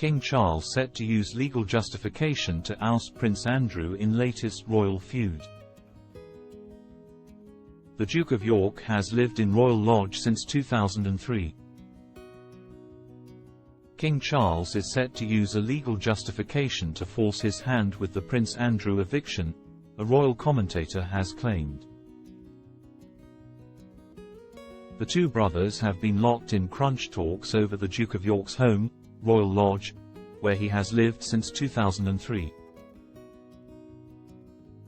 King Charles set to use legal justification to oust Prince Andrew in latest royal feud. The Duke of York has lived in Royal Lodge since 2003. King Charles is set to use a legal justification to force his hand with the Prince Andrew eviction, a royal commentator has claimed. The two brothers have been locked in crunch talks over the Duke of York's home, Royal Lodge, where he has lived since 2003.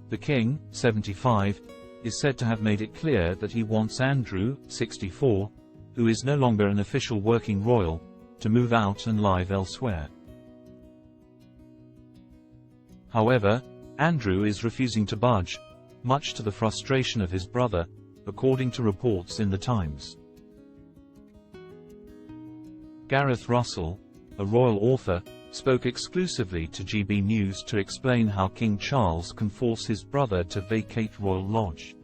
The King, 75, is said to have made it clear that he wants Andrew, 64, who is no longer an official working royal, to move out and live elsewhere. However, Andrew is refusing to budge, much to the frustration of his brother, according to reports in The Times. Gareth Russell, a royal author, spoke exclusively to GB News to explain how King Charles can force his brother to vacate Royal Lodge.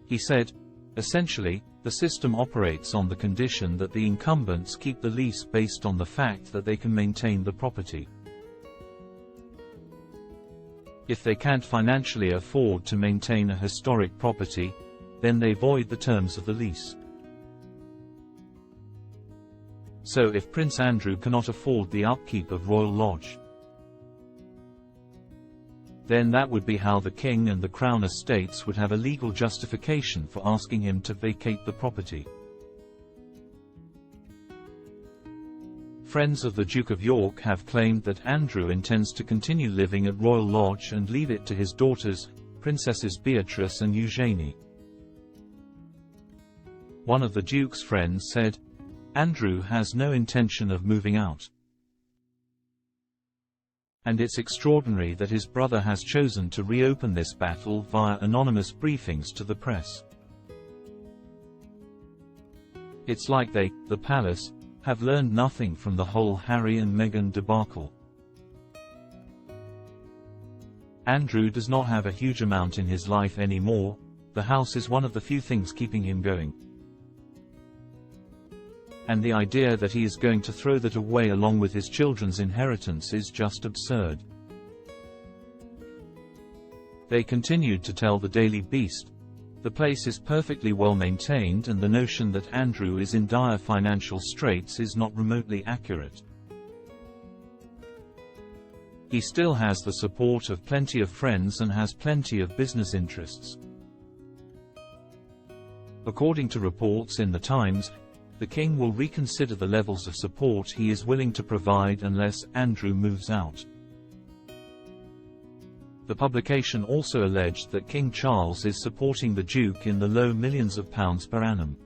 He said, "Essentially, the system operates on the condition that the incumbents keep the lease based on the fact that they can maintain the property. If they can't financially afford to maintain a historic property, then they void the terms of the lease. So if Prince Andrew cannot afford the upkeep of Royal Lodge, then that would be how the King and the Crown Estates would have a legal justification for asking him to vacate the property." Friends of the Duke of York have claimed that Andrew intends to continue living at Royal Lodge and leave it to his daughters, Princesses Beatrice and Eugenie. One of the Duke's friends said, "Andrew has no intention of moving out. And it's extraordinary that his brother has chosen to reopen this battle via anonymous briefings to the press. It's like they, the palace, have learned nothing from the whole Harry and Meghan debacle. Andrew does not have a huge amount in his life anymore. The house is one of the few things keeping him going. And the idea that he is going to throw that away along with his children's inheritance is just absurd." They continued to tell the Daily Beast, "The place is perfectly well maintained and the notion that Andrew is in dire financial straits is not remotely accurate. He still has the support of plenty of friends and has plenty of business interests." According to reports in The Times, the King will reconsider the levels of support he is willing to provide unless Andrew moves out. The publication also alleged that King Charles is supporting the Duke in the low millions of pounds per annum.